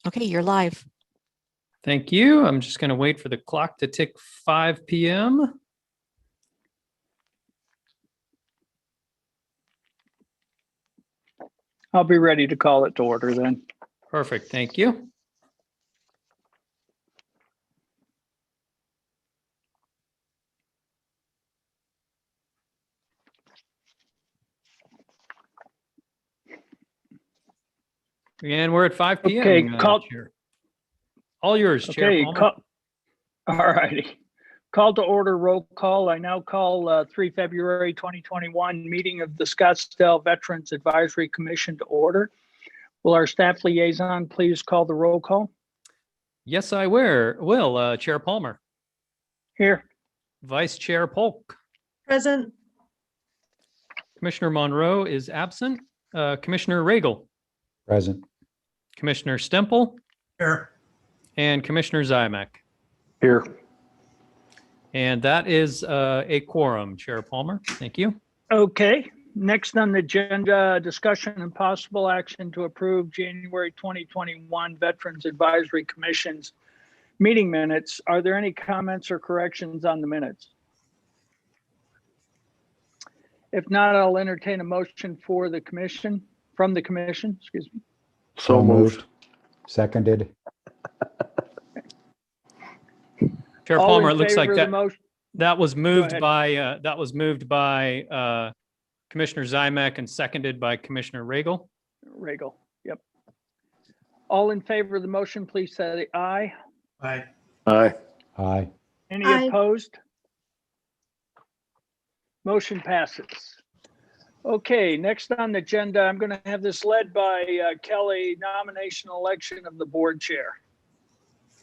Okay, you're live. Thank you. I'm just going to wait for the clock to tick 5 p.m. I'll be ready to call it to order then. Perfect. Thank you. And we're at 5 p.m. Okay, Chair. All yours, Chair Okay, Palmer. all righty. Call to order, roll call. I now call 3 February 2021 meeting of the Scottsdale Veterans Advisory Commission to order. Will our staff liaison please call the roll call? Yes, I will. Chair Palmer. Here. Vice Chair Polk. Present. Commissioner Monroe is absent. Commissioner Regal. Present. Commissioner Stemple. Here. And Commissioner Zymek. Here. And that is a quorum, Chair Palmer. Thank you. Okay, next on the agenda, discussion and possible action to approve January 2021 Veterans Advisory Commission's meeting minutes. Are there any comments or corrections on the minutes? If not, I'll entertain a motion from the commission, excuse me. So moved. Seconded. Chair All Palmer, in it looks like favor of the that motion? that was moved ahead. by Commissioner Zymek and seconded by Commissioner Regal. Regal, yep. All in favor of the motion, please say aye. Aye. Aye. Any Aye. opposed? Motion passes. Okay, next on the agenda, I'm going to have this led by Kelly, nomination election of the board chair.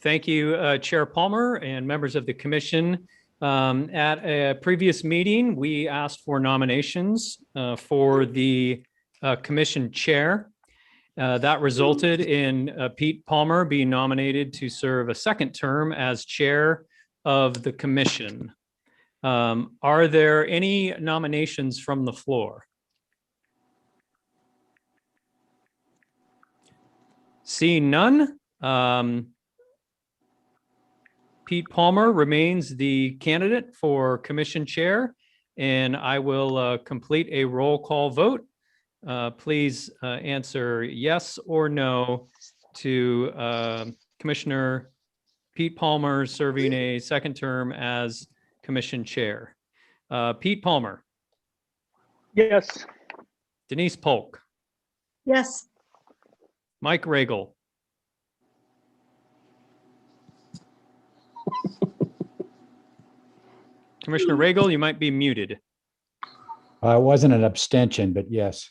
Thank you, Chair Palmer and members of the commission. At a previous meeting, we asked for nominations for the commission chair. That resulted in Pete Palmer being nominated to serve a second term as chair of the commission. Are there any nominations from the floor? Seeing none, Pete Palmer remains the candidate for commission chair, and I will complete a roll call vote. Please answer yes or no to Commissioner Pete Palmer serving a second term as commission chair. Pete Palmer, Yes. Denise Polk, Yes. Mike Regal, Commissioner Regal, you might be muted. It wasn't an abstention, but yes.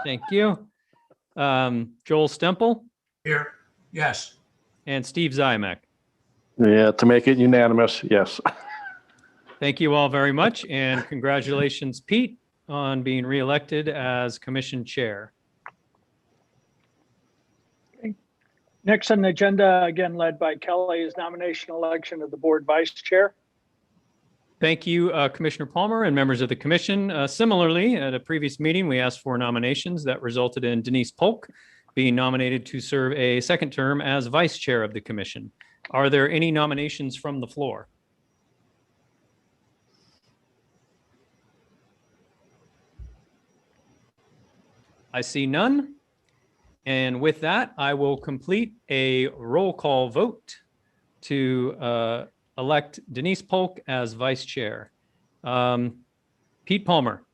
Thank you. Joel Stemple Here. Yes. and Steve Zymek. Yeah, to make it unanimous, yes. Thank you all very much, and congratulations, Pete, on being reelected as commission chair. Next on the agenda, again led by Kelly, is nomination election of the board vice chair. Thank you, Commissioner Palmer and members of the commission. Similarly, at a previous meeting, we asked for nominations that resulted in Denise Polk being nominated to serve a second term as vice chair of the commission. Are there any nominations from the floor? I see none. And with that, I will complete a roll call vote to elect Denise Polk as vice chair. Pete Palmer,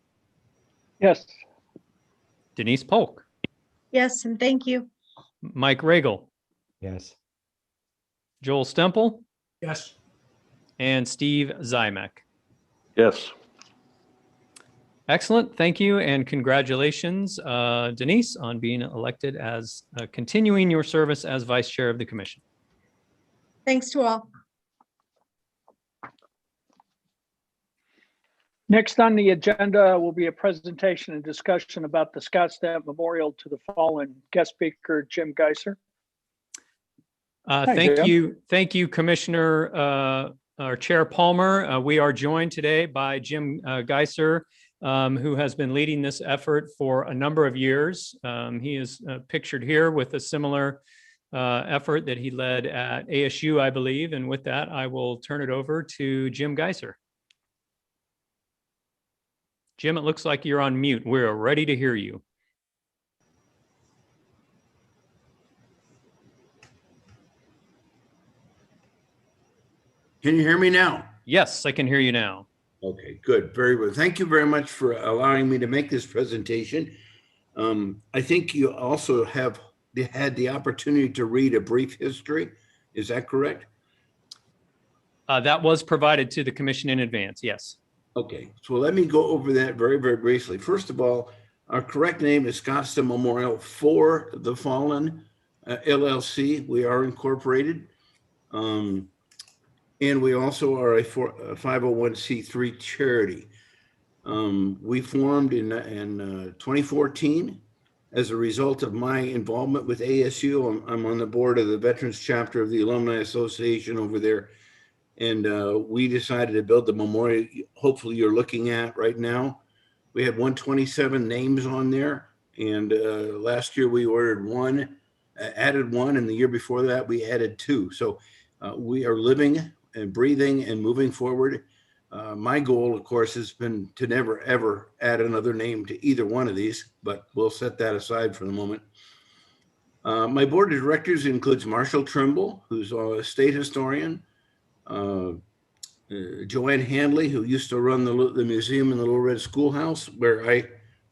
Yes. Denise Polk, Yes, and thank you. Mike Regal, Yes. Joel Stemple, Yes. and Steve Zymek. Yes. Excellent. Thank you. And congratulations, Denise, on being elected as continuing your service as vice chair of the commission. Thanks to all. Next on the agenda will be a presentation and discussion about the Scottsdale Memorial to the Fallen. Guest speaker, Jim Geiser. Thank Jim. you. Thank you, Commissioner or Chair Palmer. We are joined today by Jim Geiser, who has been leading this effort for a number of years. He is pictured here with a similar effort that he led at ASU, I believe. And with that, I will turn it over to Jim Geiser. Jim, it looks like you're on mute. We're ready to hear you. Can you hear me now? Yes, I can hear you now. Okay, good. Very well. Thank you very much for allowing me to make this presentation. I think you also have had the opportunity to read a brief history. Is that correct? That was provided to the commission in advance. Yes. Okay, so let me go over that very, very briefly. First of all, our correct name is Scottsdale Memorial for the Fallen LLC. We are incorporated. And we also are a 501c3 charity. We formed in 2014 as a result of my involvement with ASU. I'm on the board of the Veterans Chapter of the Alumni Association over there. And we decided to build the memorial, hopefully you're looking at right now. We had 127 names on there. And last year we ordered one, added one, and the year before that we added two. So we are living and breathing and moving forward. My goal, of course, has been to never, ever add another name to either one of these, but we'll set that aside for the moment. My board of directors includes Marshall Trimble, who's a state historian, Joanne Handley, who used to run the museum in the Little Red Schoolhouse, where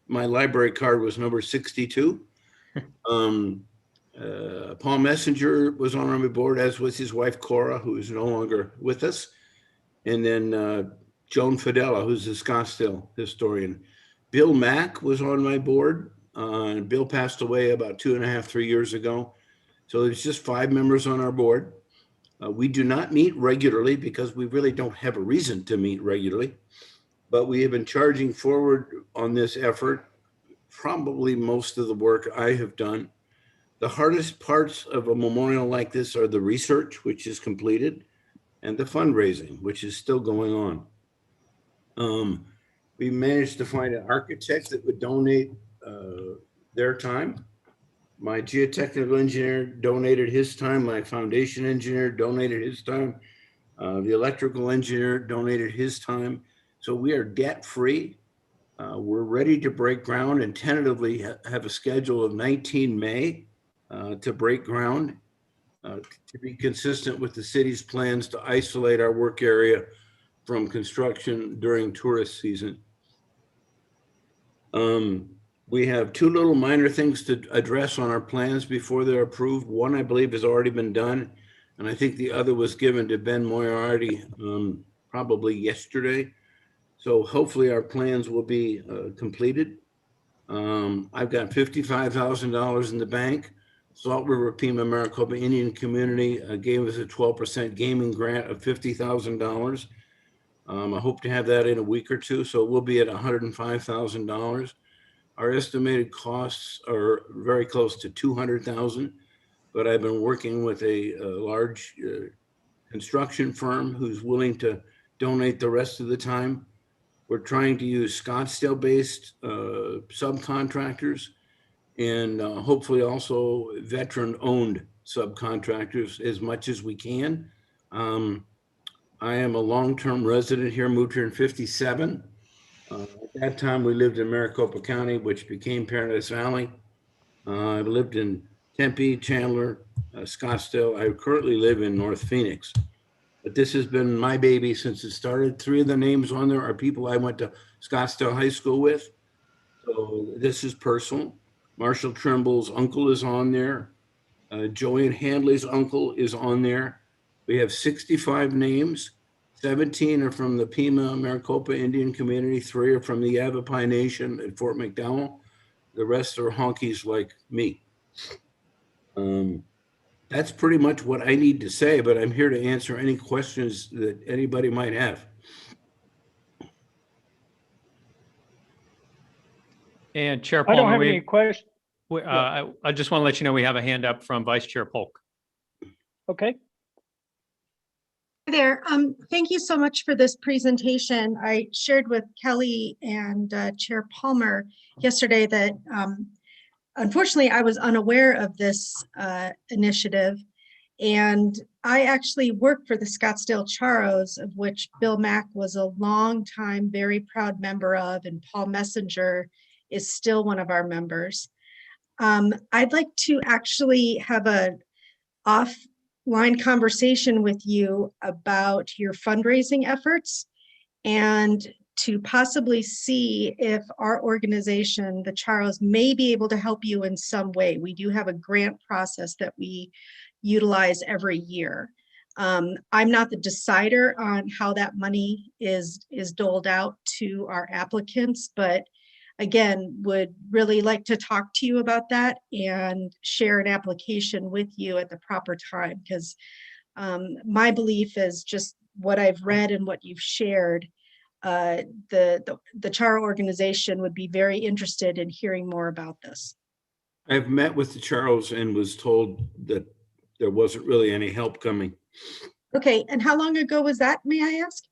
my library card was number 62. Paul Messenger was on my board, as was his wife, Cora, who is no longer with us. And then Joan Fidella, who's a Scottsdale historian. Bill Mack was on my board. Bill passed away about 2.5, 3 years ago. So there's just 5 members on our board. We do not meet regularly because we really don't have a reason to meet regularly. But we have been charging forward on this effort. Probably most of the work I have done. The hardest parts of a memorial like this are the research, which is completed, and the fundraising, which is still going on. We managed to find an architect that would donate their time. My geotechnical engineer donated his time. My foundation engineer donated his time. The electrical engineer donated his time. So we are debt-free. We're ready to break ground and tentatively have a schedule of 19 May. To break ground, to be consistent with the city's plans to isolate our work area from construction during tourist season. We have 2 little minor things to address on our plans before they're approved. One, I believe, has already been done, and I think the other was given to Ben Moriarty probably yesterday. So hopefully our plans will be completed. I've got $55,000 in the bank. Salt River Pima Maricopa Indian Community gave us a 12% gaming grant of $50,000. I hope to have that in a week or two, so we'll be at $105,000. Our estimated costs are very close to $200,000, but I've been working with a large construction firm who's willing to donate the rest of the time. We're trying to use Scottsdale-based subcontractors, and hopefully also veteran-owned subcontractors as much as we can. I am a long-term resident here, moved here in '57. At that time, we lived in Maricopa County, which became Paradise Valley. I've lived in Tempe, Chandler, Scottsdale. I currently live in North Phoenix. But this has been my baby since it started. 3 of the names on there are people I went to Scottsdale High School with. So this is personal. Marshall Trimble's uncle is on there. Joanne Handley's uncle is on there. We have 65 names. 17 are from the Pima Maricopa Indian community. 3 are from the Yavapai Nation at Fort McDowell. The rest are honkies like me. That's pretty much what I need to say, but I'm here to answer any questions that anybody might have. And Chair I don't Palmer, have any questions. I just want to let you know we have a hand up from Vice Chair Polk. Okay. Hi there. Thank you so much for this presentation. I shared with Kelly and Chair Palmer yesterday that unfortunately, I was unaware of this initiative. And I actually work for the Scottsdale Charros, of which Bill Mack was a longtime, very proud member of, and Paul Messenger is still one of our members. I'd like to actually have a offline conversation with you about your fundraising efforts and to possibly see if our organization, the Charros, may be able to help you in some way. We do have a grant process that we utilize every year. I'm not the decider on how that money is doled out to our applicants, but again, would really like to talk to you about that and share an application with you at the proper time, because my belief is just what I've read and what you've shared. The Charo organization would be very interested in hearing more about this. I've met with the Charles and was told that there wasn't really any help coming. Okay, and how long ago was that, may I ask?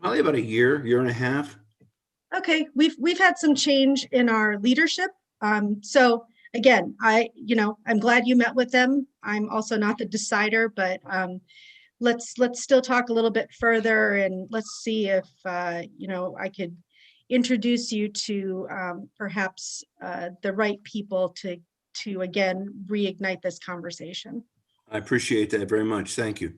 Probably about a year and a half. Okay, we've had some change in our leadership. So again, I'm glad you met with them. I'm also not the decider, but let's still talk a little bit further, and let's see if I could introduce you to perhaps the right people to again reignite this conversation. I appreciate that very much. Thank you.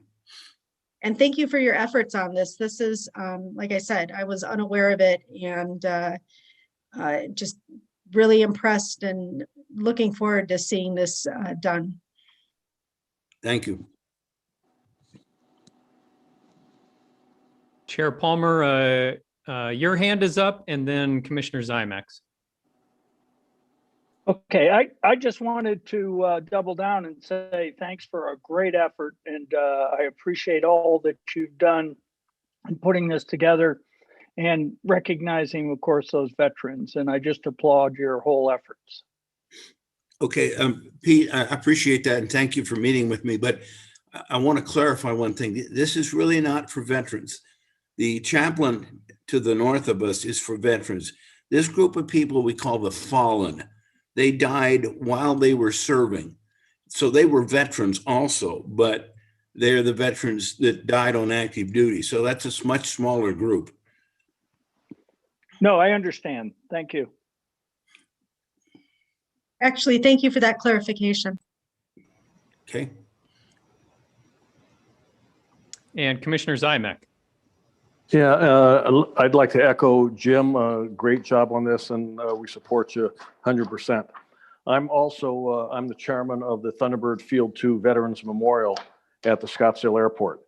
And thank you for your efforts on this. This is, like I said, I was unaware of it, and just really impressed and looking forward to seeing this done. Thank you. Chair Palmer, your hand is up, and then Commissioner Zymex. Okay, I just wanted to double down and say thanks for a great effort, and I appreciate all that you've done in putting this together and recognizing, of course, those veterans, and I just applaud your whole efforts. Okay, Pete, I appreciate that, and thank you for meeting with me, but I want to clarify one thing. This is really not for veterans. The chaplain to the north of us is for veterans. This group of people we call the fallen. They died while they were serving. So they were veterans also, but they're the veterans that died on active duty. So that's a much smaller group. No, I understand. Thank you. Actually, thank you for that clarification. Okay. And Commissioner Zymeck. Yeah, I'd like to echo Jim. Great job on this, and we support you 100%. I'm also I'm the chairman of the Thunderbird Field 2 Veterans Memorial at the Scottsdale Airport,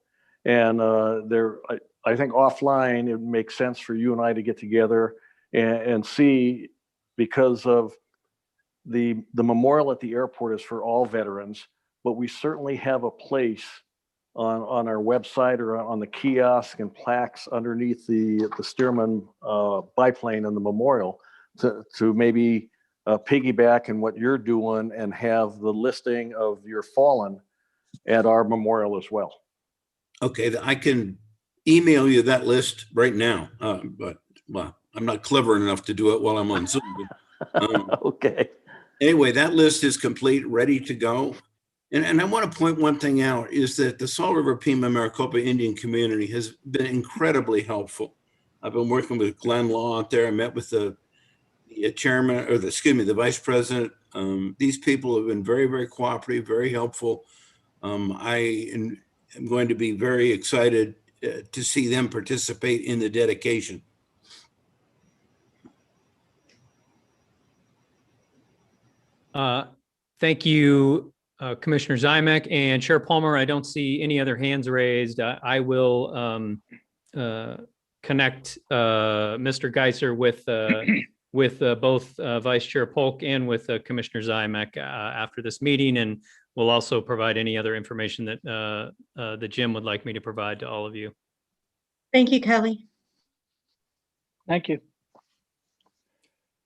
and I think offline it makes sense for you and I to get together and see, because of the memorial at the airport is for all veterans, but we certainly have a place on our website or on the kiosk and plaques underneath the Stearman biplane and the memorial to maybe piggyback in what you're doing and have the listing of your fallen at our memorial as well. Okay, I can email you that list right now, but well, I'm not clever enough to do it while I'm on Zoom. But, Okay. anyway, that list is complete, ready to go. And I want to point one thing out is that the Salt River Pima Maricopa Indian community has been incredibly helpful. I've been working with Glenn Law out there. I met with the chairman, or the vice president. These people have been very, very cooperative, very helpful. I am going to be very excited to see them participate in the dedication. Thank you, Commissioner Zymeck. And Chair Palmer, I don't see any other hands raised. I will connect Mr. Geiser with both Vice Chair Polk and with Commissioner Zymeck after this meeting, and we'll also provide any other information that Jim would like me to provide to all of you. Thank you, Kelly. Thank you.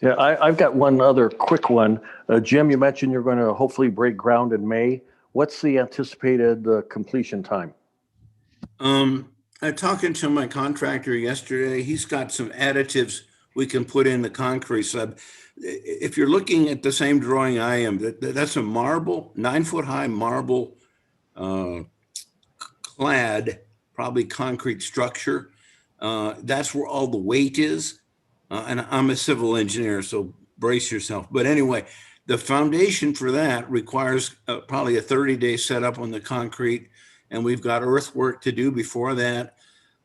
Yeah, I've got one other quick one. Jim, you mentioned you're going to hopefully break ground in May. What's the anticipated completion time? I'm talking to my contractor yesterday. He's got some additives we can put in the concrete slab. If you're looking at the same drawing I am, that's a marble, 9-foot high marble clad, probably concrete structure. That's where all the weight is. And I'm a civil engineer, so brace yourself. But anyway, the foundation for that requires probably a 30-day setup on the concrete. And we've got earthwork to do before that.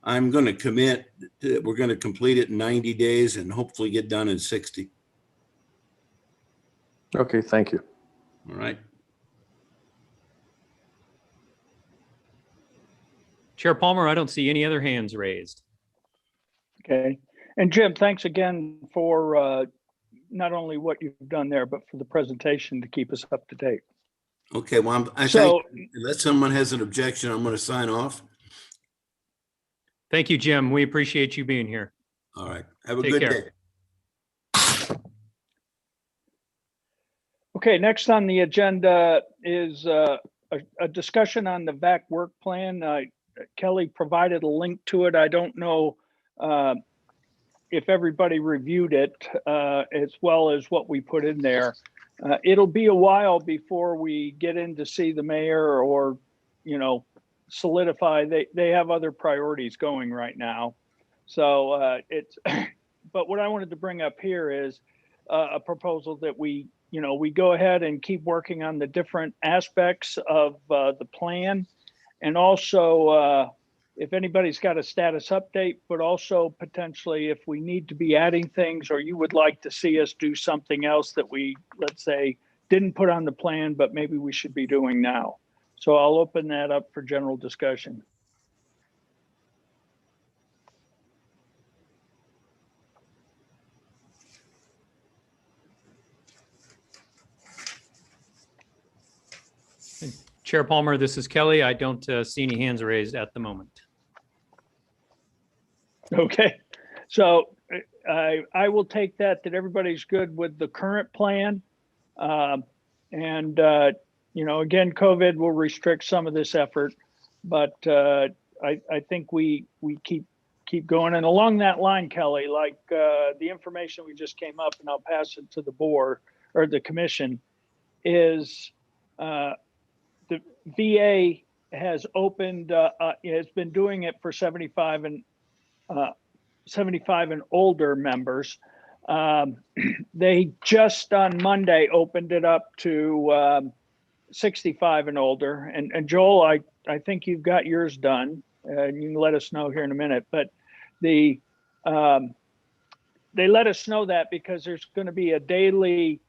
I'm going to commit that we're going to complete it in 90 days and hopefully get done in 60. Okay, thank you. All right. Chair Palmer, I don't see any other hands raised. Okay. And Jim, thanks again for not only what you've done there, but for the presentation to keep us up to date. Okay, well, I think unless someone has an objection, I'm going to sign off. Thank you, Jim. We appreciate you being here. All right. Have a Take good care. day. Okay, next on the agenda is a discussion on the Vac Work Plan. Kelly provided a link to it. I don't know if everybody reviewed it as well as what we put in there. It'll be a while before we get in to see the mayor or, you know, solidify. They have other priorities going right now. So but what I wanted to bring up here is a proposal that we go ahead and keep working on the different aspects of the plan. And also, if anybody's got a status update, but also potentially if we need to be adding things or you would like to see us do something else that we, let's say, didn't put on the plan, but maybe we should be doing now. So I'll open that up for general discussion. Chair Palmer, this is Kelly. I don't see any hands raised at the moment. Okay, so I will take that everybody's good with the current plan. You know, again, COVID will restrict some of this effort, but I think we keep going. And along that line, Kelly, like the information we just came up, and I'll pass it to the board or the commission, is the VA has opened, has been doing it for 75 and older members. They just on Monday opened it up to 65 and older. And Joel, I think you've got yours done. And you can let us know here in a minute. But they let us know that because there's going to be a daily,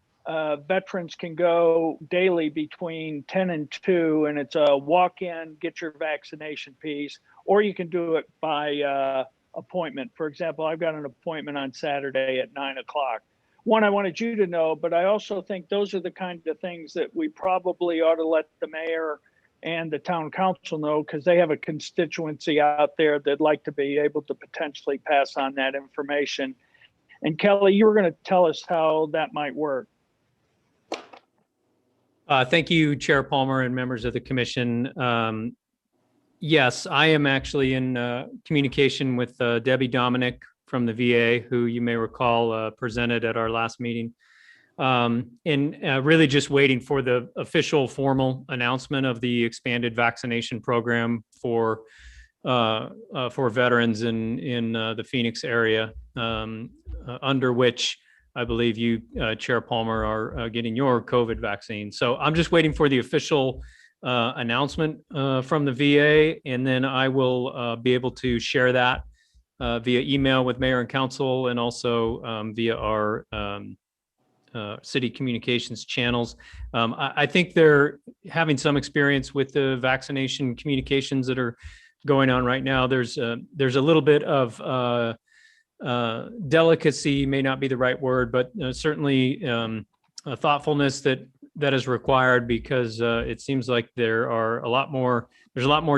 veterans can go daily between 10 and 2, and it's a walk-in, get your vaccination piece, or you can do it by appointment. For example, I've got an appointment on Saturday at 9 o'clock. One, I wanted you to know, but I also think those are the kind of things that we probably ought to let the mayor and the town council know, because they have a constituency out there that'd like to be able to potentially pass on that information. And Kelly, you were going to tell us how that might work. Thank you, Chair Palmer and members of the commission. Yes, I am actually in communication with Debbie Dominic from the VA, who you may recall presented at our last meeting. And really just waiting for the official formal announcement of the expanded vaccination program for veterans in the Phoenix area, under which I believe you, Chair Palmer, are getting your COVID vaccine. So I'm just waiting for the official announcement from the VA, and then I will be able to share that via email with mayor and council, and also via our city communications channels. I think they're having some experience with the vaccination communications that are going on right now. There's a little bit of delicacy, may not be the right word, but certainly a thoughtfulness that is required, because it seems like there's a lot more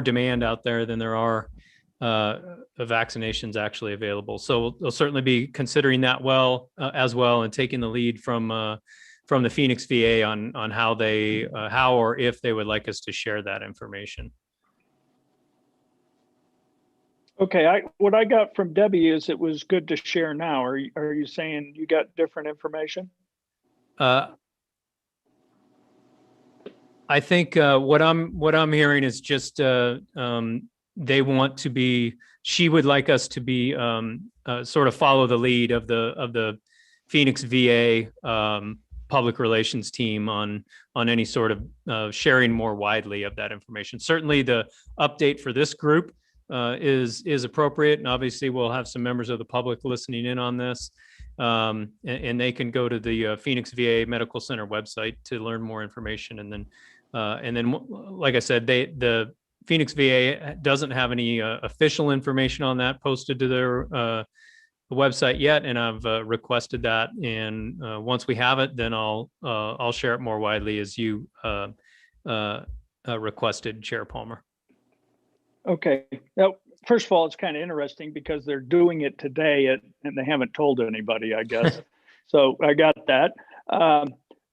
demand out there than there are vaccinations actually available. So they'll certainly be considering that as well, and taking the lead from the Phoenix VA on how or if they would like us to share that information. Okay, what I got from Debbie is it was good to share now. Are you saying you got different information? I think what I'm hearing is just they want to be. She would like us to be sort of follow the lead of the Phoenix VA public relations team on any sort of sharing more widely of that information. Certainly, the update for this group is appropriate, and obviously we'll have some members of the public listening in on this. And they can go to the Phoenix VA Medical Center website to learn more information. And then, like I said, the Phoenix VA doesn't have any official information on that posted to their website yet, and I've requested that. And once we have it, then I'll share it more widely as you requested, Chair Palmer. Okay. Now, first of all, it's kind of interesting because they're doing it today and they haven't told anybody, I guess. So I got that.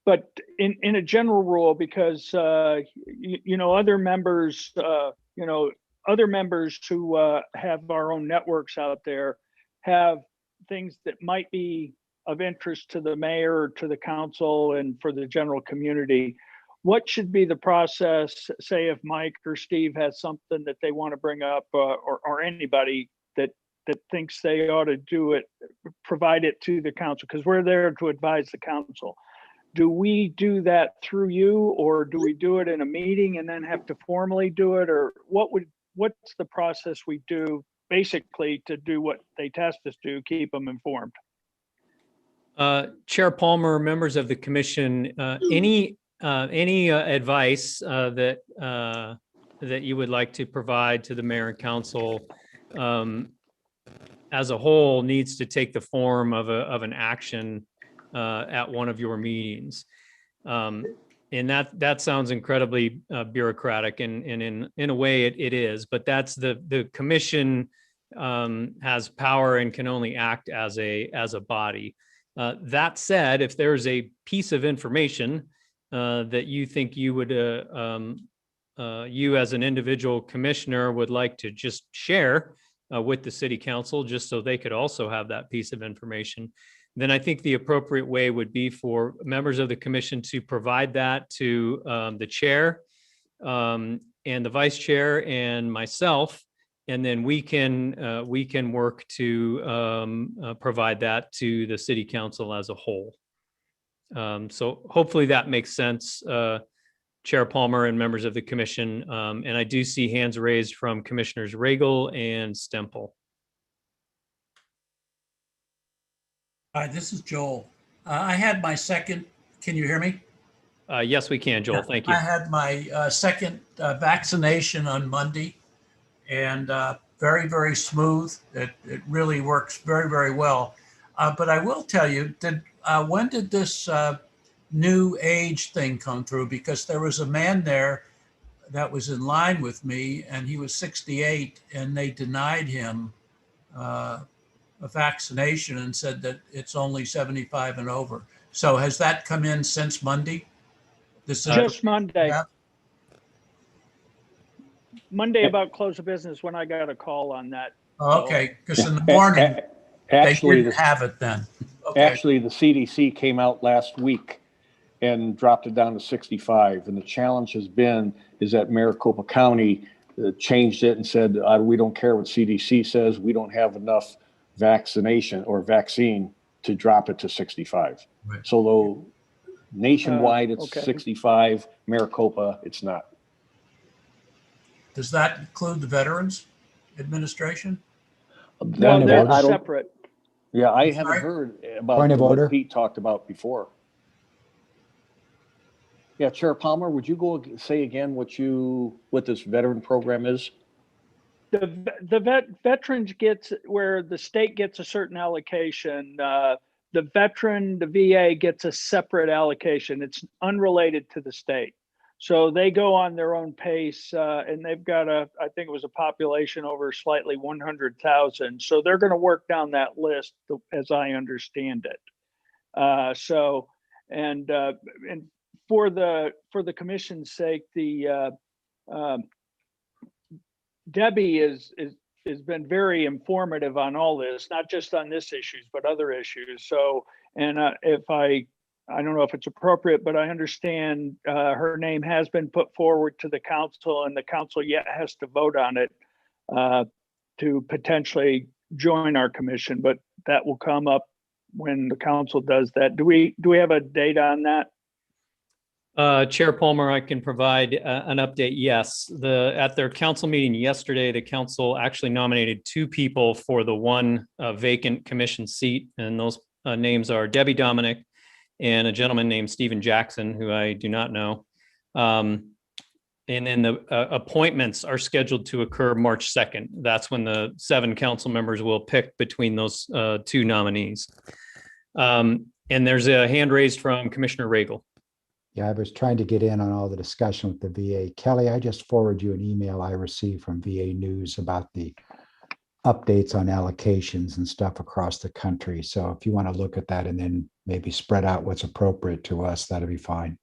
But in a general rule, because other members, other members who have our own networks out there have things that might be of interest to the mayor or to the council and for the general community. What should be the process, say if Mike or Steve has something that they want to bring up or anybody that thinks they ought to do it, provide it to the council, because we're there to advise the council. Do we do that through you, or do we do it in a meeting and then have to formally do it? Or what's the process we do basically to do what they tasked us to, keep them informed? Chair Palmer, members of the commission, any advice that you would like to provide to the mayor and council as a whole needs to take the form of an action at one of your meetings. And that sounds incredibly bureaucratic, and in a way it is, but that's the commission has power and can only act as a body. That said, if there's a piece of information that you think you would you as an individual commissioner would like to just share with the city council, just so they could also have that piece of information, then I think the appropriate way would be for members of the commission to provide that to the chair and the vice chair and myself, and then we can work to provide that to the city council as a whole. So hopefully that makes sense, Chair Palmer and members of the commission. And I do see hands raised from Commissioners Regal and Stemple. Hi, this is Joel. I had my second, can you hear me? Yes, we can, Joel. Thank you. I had my second vaccination on Monday, and very, very smooth. It really works very, very well. But I will tell you, when did this new age thing come through? Because there was a man there that was in line with me, and he was 68, and they denied him a vaccination and said that it's only 75 and over. So has that come in since Monday? Just Monday. Yeah. Monday about close of business when I got a call on that. Okay, because in the morning, Actually, they didn't have it then. Okay. Actually, the CDC came out last week and dropped it down to 65. And the challenge has been is that Maricopa County changed it and said, we don't care what CDC says. We don't have enough vaccination or vaccine to drop it to 65. Right. So though nationwide it's okay. 65, Maricopa it's not. Does that include the Veterans Administration? No, Point of they're order. I don't- separate. Yeah, I Sorry? haven't heard about Point of what order. Pete talked about before. Yeah, Chair Palmer, would you go say again what this veteran program is? The veterans gets where the state gets a certain allocation. The VA gets a separate allocation. It's unrelated to the state. So they go on their own pace, and they've got I think it was a population over slightly 100,000. So they're going to work down that list as I understand it. And for the commission's sake, Debbie is has been very informative on all this, not just on this issues, but other issues. So, and if I don't know if it's appropriate, but I understand her name has been put forward to the council, and the council yet has to vote on it to potentially join our commission, but that will come up when the council does that. Do we have a date on that? Chair Palmer, I can provide an update. Yes, at their council meeting yesterday, the council actually nominated 2 people for the 1 vacant commission seat, and those names are Debbie Dominic and a gentleman named Stephen Jackson, who I do not know. And then the appointments are scheduled to occur March 2nd. That's when the 7 council members will pick between those 2 nominees. And there's a hand raised from Commissioner Regal. Yeah, I was trying to get in on all the discussion with the VA. Kelly, I just forwarded you an email I received from VA News about the updates on allocations and stuff across the country. So if you want to look at that and then maybe spread out what's appropriate to us, that'll be fine.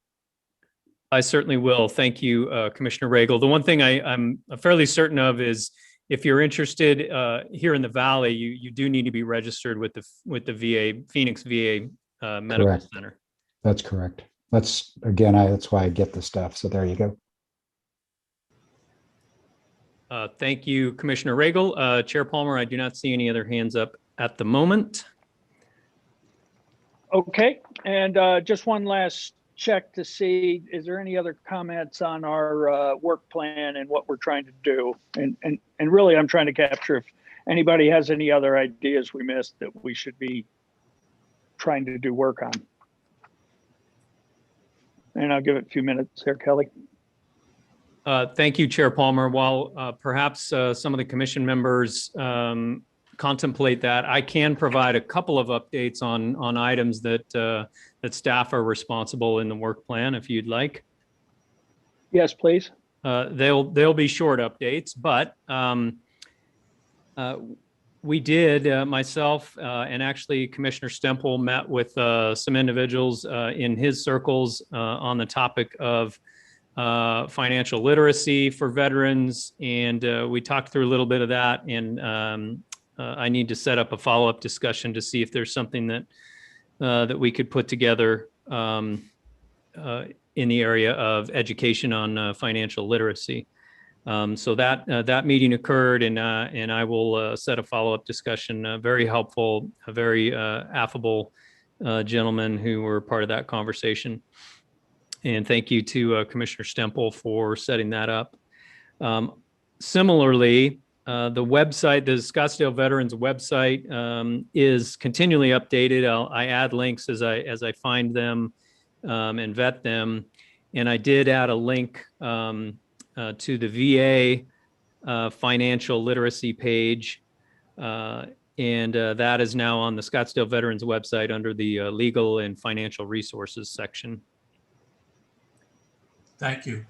I certainly will. Thank you, Commissioner Regal. The one thing I'm fairly certain of is if you're interested here in the Valley, you do need to be registered with the VA, Phoenix VA Medical Correct. Center. That's correct. That's why I get the stuff. So there you go. Thank you, Commissioner Regal. Chair Palmer, I do not see any other hands up at the moment. Okay, and just one last check to see, is there any other comments on our work plan and what we're trying to do? And really, I'm trying to capture if anybody has any other ideas we missed that we should be trying to do work on. And I'll give it a few minutes here, Kelly. Thank you, Chair Palmer. While perhaps some of the commission members contemplate that, I can provide a couple of updates on items that staff are responsible in the work plan, if you'd like. Yes, please. They'll be short updates, but we did, myself and actually Commissioner Stemple met with some individuals in his circles on the topic of financial literacy for veterans. And we talked through a little bit of that. And I need to set up a follow-up discussion to see if there's something that we could put together in the area of education on financial literacy. So that meeting occurred, and I will set a follow-up discussion. Very helpful, a very affable gentlemen who were part of that conversation. And thank you to Commissioner Stemple for setting that up. Similarly, the website, the Scottsdale Veterans website, is continually updated. I add links as I find them and vet them. And I did add a link to the VA financial literacy page. And that is now on the Scottsdale Veterans website under the legal and financial resources section. Thank you.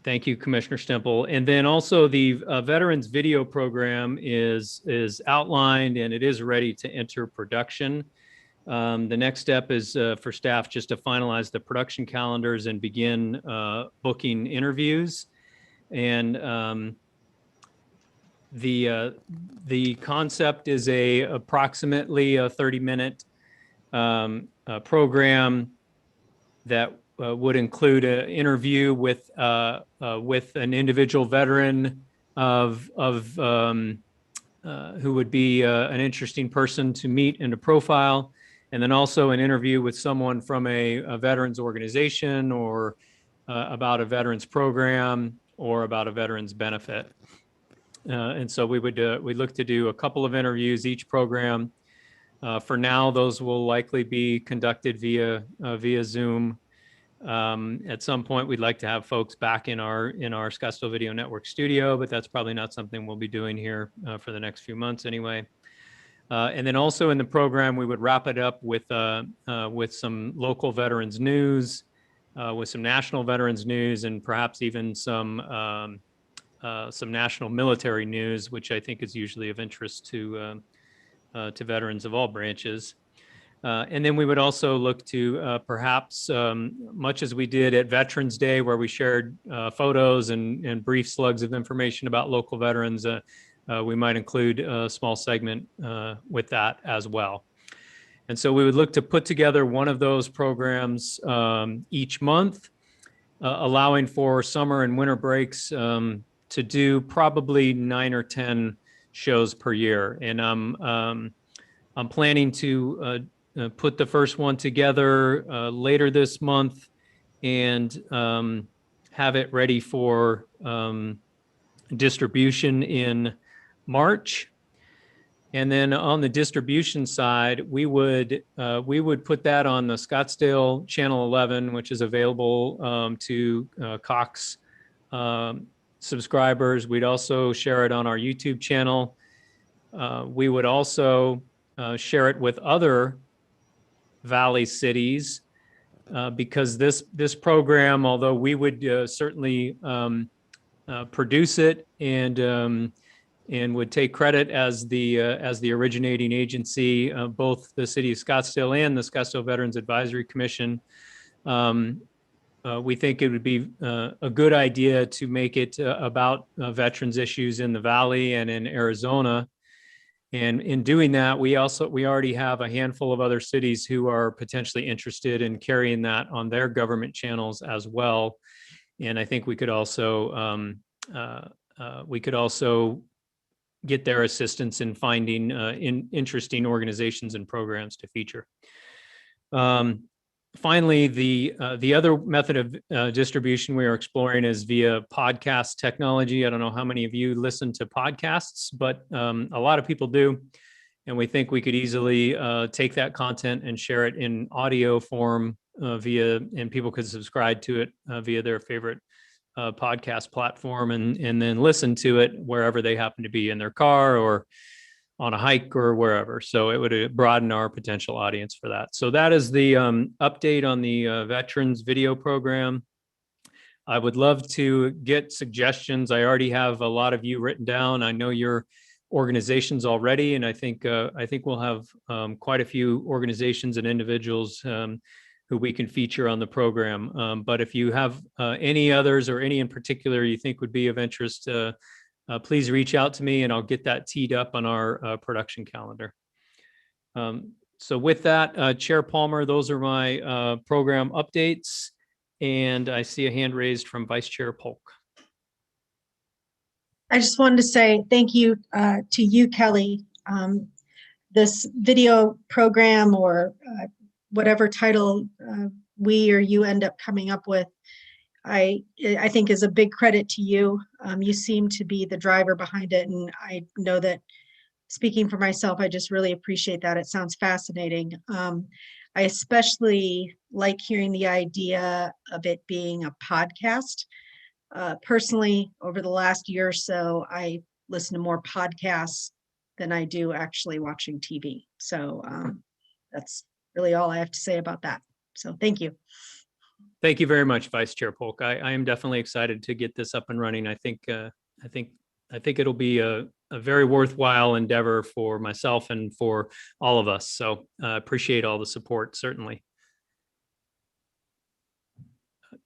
Thank you, Commissioner Stemple. And then also the Veterans Video Program is outlined and it is ready to enter production. The next step is for staff just to finalize the production calendars and begin booking interviews. And the concept is approximately a 30-minute program that would include an interview with an individual veteran who would be an interesting person to meet and to profile, and then also an interview with someone from a veterans organization or about a veterans program or about a veterans benefit. And so we'd look to do a couple of interviews each program. For now, those will likely be conducted via Zoom. At some point, we'd like to have folks back in our Scottsdale Video Network studio, but that's probably not something we'll be doing here for the next few months anyway. And then also in the program, we would wrap it up with some local veterans news, with some national veterans news, and perhaps even some national military news, which I think is usually of interest to veterans of all branches. And then we would also look to perhaps, much as we did at Veterans Day, where we shared photos and brief slugs of information about local veterans, we might include a small segment with that as well. And so we would look to put together one of those programs each month, allowing for summer and winter breaks to do probably 9 or 10 shows per year. And I'm planning to put the first one together later this month and have it ready for distribution in March. And then on the distribution side, we would put that on the Scottsdale Channel 11, which is available to Cox subscribers. We'd also share it on our YouTube channel. We would also share it with other Valley cities because this program, although we would certainly produce it and would take credit as the originating agency, both the city of Scottsdale and the Scottsdale Veterans Advisory Commission. We think it would be a good idea to make it about veterans issues in the Valley and in Arizona. And in doing that, we already have a handful of other cities who are potentially interested in carrying that on their government channels as well. And I think we could also get their assistance in finding interesting organizations and programs to feature. Finally, the other method of distribution we are exploring is via podcast technology. I don't know how many of you listen to podcasts, but a lot of people do. And we think we could easily take that content and share it in audio form and people could subscribe to it via their favorite podcast platform and then listen to it wherever they happen to be, in their car or on a hike or wherever. So it would broaden our potential audience for that. So that is the update on the Veterans Video Program. I would love to get suggestions. I already have a lot of you written down. I know your organizations already, and I think we'll have quite a few organizations and individuals who we can feature on the program. But if you have any others or any in particular you think would be of interest, please reach out to me and I'll get that teed up on our production calendar. So with that, Chair Palmer, those are my program updates. And I see a hand raised from Vice Chair Polk. I just wanted to say thank you to you, Kelly. This video program or whatever title we or you end up coming up with, I think is a big credit to you. You seem to be the driver behind it. And I know that, speaking for myself, I just really appreciate that. It sounds fascinating. I especially like hearing the idea of it being a podcast. Personally, over the last year or so, I listen to more podcasts than I do actually watching TV. So that's really all I have to say about that. So thank you. Thank you very much, Vice Chair Polk. I am definitely excited to get this up and running. I think it'll be a very worthwhile endeavor for myself and for all of us. So appreciate all the support, certainly.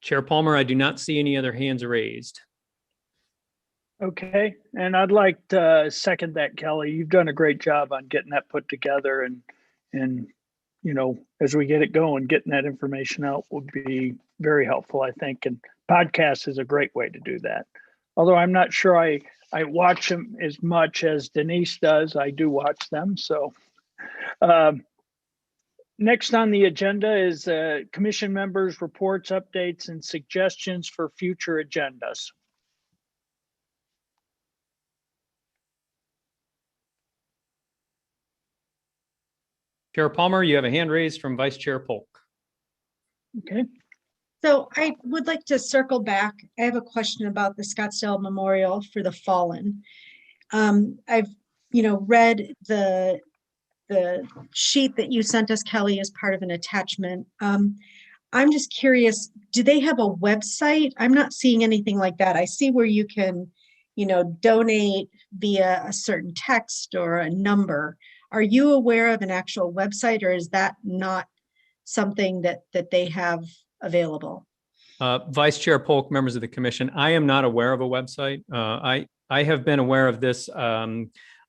Chair Palmer, I do not see any other hands raised. Okay, and I'd like to second that, Kelly. You've done a great job on getting that put together, and you know, as we get it going, getting that information out would be very helpful, I think. And podcast is a great way to do that. Although I'm not sure I watch them as much as Denise does. I do watch them. So next on the agenda is commission members' reports, updates, and suggestions for future agendas. Chair Palmer, you have a hand raised from Vice Chair Polk. Okay. So I would like to circle back. I have a question about the Scottsdale Memorial for the Fallen. I've, read the sheet that you sent us, Kelly, as part of an attachment. I'm just curious, do they have a website? I'm not seeing anything like that. I see where you can, donate via a certain text or a number. Are you aware of an actual website, or is that not something that they have available? Vice Chair Polk, members of the commission, I am not aware of a website. I have been aware of this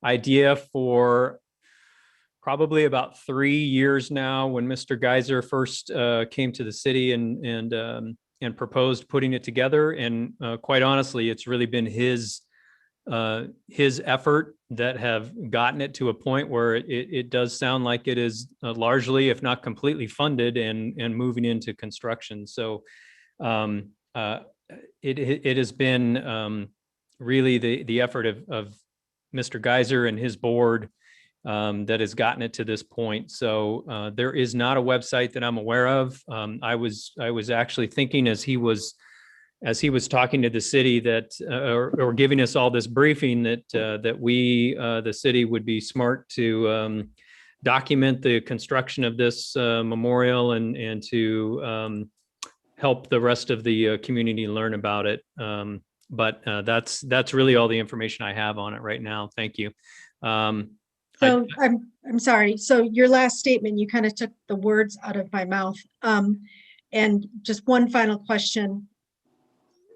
idea for probably about 3 years now, when Mr. Geiser first came to the city and proposed putting it together. And quite honestly, it's really been his effort that have gotten it to a point where it does sound like it is largely, if not completely, funded and moving into construction. So it has been really the effort of Mr. Geiser and his board that has gotten it to this point. So there is not a website that I'm aware of. I was actually thinking as he was talking to the city that or giving us all this briefing that we the city would be smart to document the construction of this memorial and to help the rest of the community learn about it. But that's really all the information I have on it right now. Thank you. So I'm sorry. So your last statement, you kind of took the words out of my mouth. And just one final question.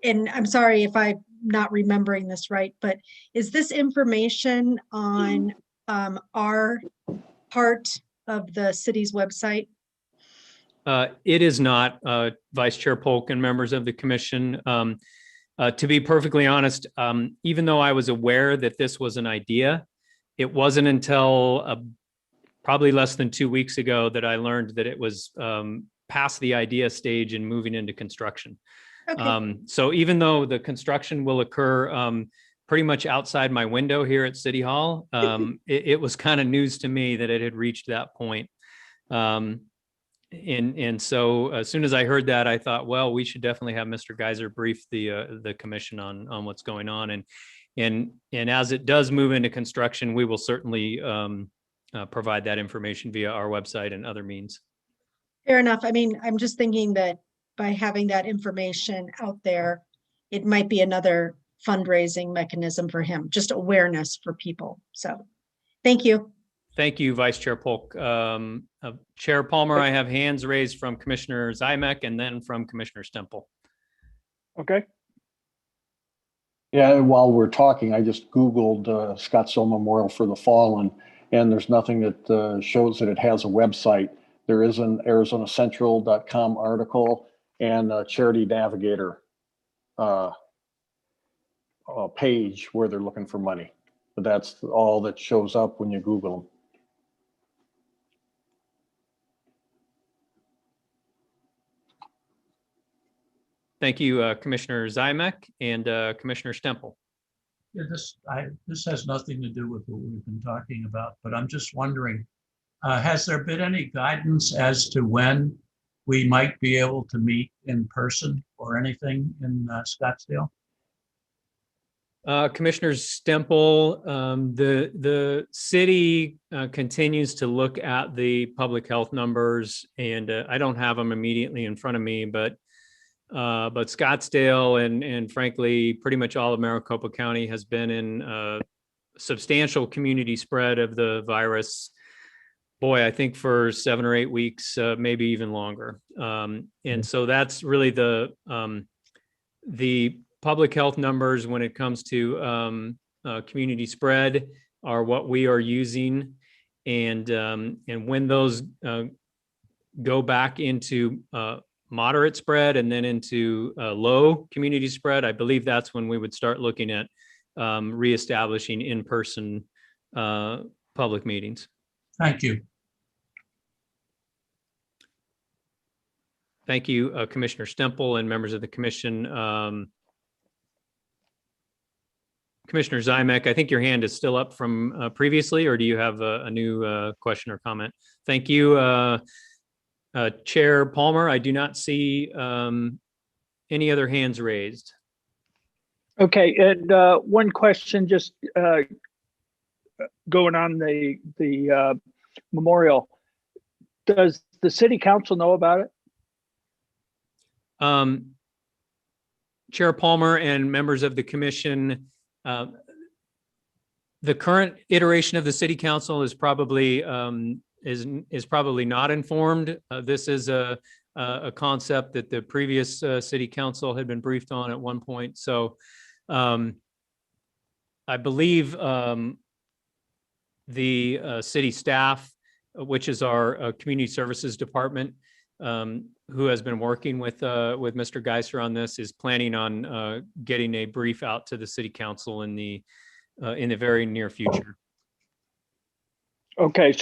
And I'm sorry if I'm not remembering this right, but is this information on our part of the city's website? It is not, Vice Chair Polk and members of the commission. To be perfectly honest, even though I was aware that this was an idea, it wasn't until probably less than 2 weeks ago that I learned that it was past the idea stage and moving into construction. Okay. So even though the construction will occur pretty much outside my window here at City Hall, it was kind of news to me that it had reached that point. And so as soon as I heard that, I thought, well, we should definitely have Mr. Geiser brief the commission on what's going on. And as it does move into construction, we will certainly provide that information via our website and other means. Fair enough. I mean, I'm just thinking that by having that information out there, it might be another fundraising mechanism for him, just awareness for people. So thank you. Thank you, Vice Chair Polk. Chair Palmer, I have hands raised from Commissioner Zymek and then from Commissioner Stemple. Okay. Yeah, while we're talking, I just Googled Scottsdale Memorial for the Fallen, and there's nothing that shows that it has a website. There is an ArizonaCentral.com article and a Charity Navigator page where they're looking for money. But that's all that shows up when you Google them. Thank you, Commissioner Zymek and Commissioner Stemple. Yeah, this has nothing to do with what we've been talking about, but I'm just wondering, has there been any guidance as to when we might be able to meet in person or anything in Scottsdale? Commissioner Stemple, the city continues to look at the public health numbers, and I don't have them immediately in front of me, but Scottsdale and frankly, pretty much all of Maricopa County has been in substantial community spread of the virus. Boy, I think for 7 or 8 weeks, maybe even longer. And so that's really the public health numbers when it comes to community spread are what we are using. And when those go back into moderate spread and then into low community spread, I believe that's when we would start looking at reestablishing in-person public meetings. Thank you. Thank you, Commissioner Stemple and members of the commission. Commissioner Zymek, I think your hand is still up from previously, or do you have a new question or comment? Thank you. Chair Palmer, I do not see any other hands raised. Okay, and one question, just going on the memorial. Does the city council know about it? Chair Palmer and members of the commission, the current iteration of the city council is probably probably not informed. This is a concept that the previous city council had been briefed on at one point. So I believe the city staff, which is our community services department, who has been working with Mr. Geiser on this, is planning on getting a brief out to the city council in the very near future. Okay,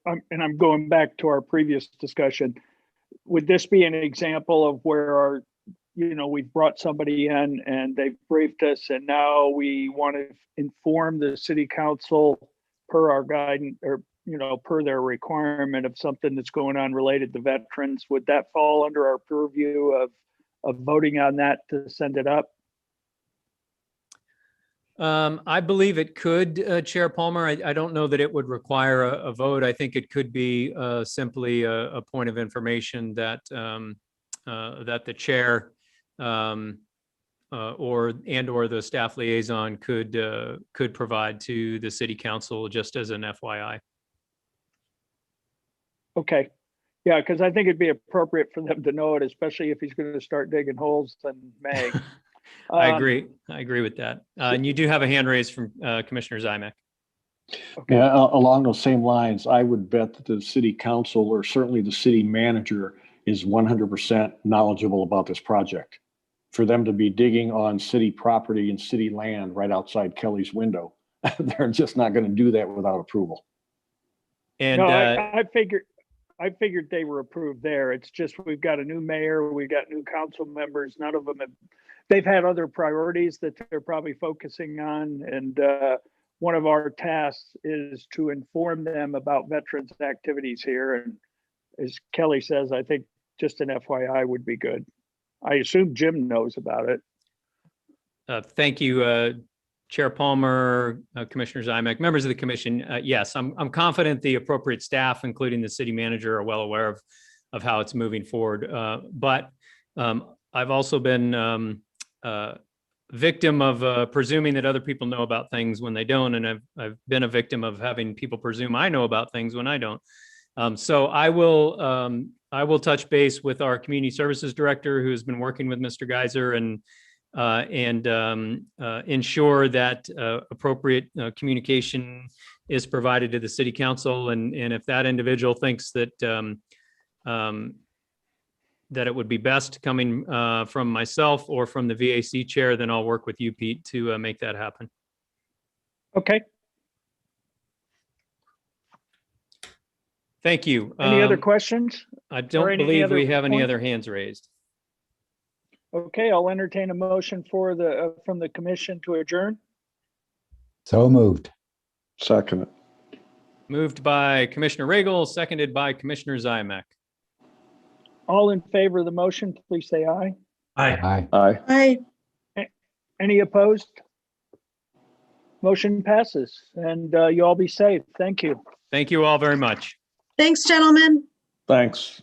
I'm going back to our previous discussion. Would this be an example of where we've brought somebody in and they've briefed us, and now we want to inform the city council per our guidance, or per their requirement, of something that's going on related to veterans? Would that fall under our purview of voting on that to send it up? I believe it could, Chair Palmer. I don't know that it would require a vote. I think it could be simply a point of information that that the chair or the staff liaison could provide to the city council, just as an FYI. Okay. Yeah, because I think it'd be appropriate for them to know it, especially if he's going to start digging holes in May. I agree. I agree with that. And you do have a hand raised from Commissioner Zymek. Okay. Yeah, along those same lines, I would bet that the city council, or certainly the city manager, is 100% knowledgeable about this project. For them to be digging on city property and city land right outside Kelly's window, they're just not going to do that without approval. And no, I figured they were approved there. It's just we've got a new mayor, we've got new council members. None of them they've had other priorities that they're probably focusing on. And one of our tasks is to inform them about veterans activities here. And as Kelly says, I think just an FYI would be good. I assume Jim knows about it. thank you, Chair Palmer, Commissioner Zymek, members of the commission. Yes, I'm confident the appropriate staff, including the city manager, are well aware of how it's moving forward. But I've also been victim of presuming that other people know about things when they don't, and I've been a victim of having people presume I know about things when I don't. So I will touch base with our community services director, who has been working with Mr. Geiser, and ensure that appropriate communication is provided to the city council. And if that individual thinks that that it would be best coming from myself or from the VAC chair, then I'll work with you, Pete, to make that happen. Okay. Thank you. Any other questions? I don't believe we have any other hands raised. Okay, I'll entertain a motion for from the commission to adjourn. So moved. Second. Moved by Commissioner Regal, seconded by Commissioner Zymek. All in favor of the motion, please say aye. Aye. Aye. Aye. Any opposed? Motion passes, and you all be safe. Thank you. Thank you all very much. Thanks, gentlemen. Thanks.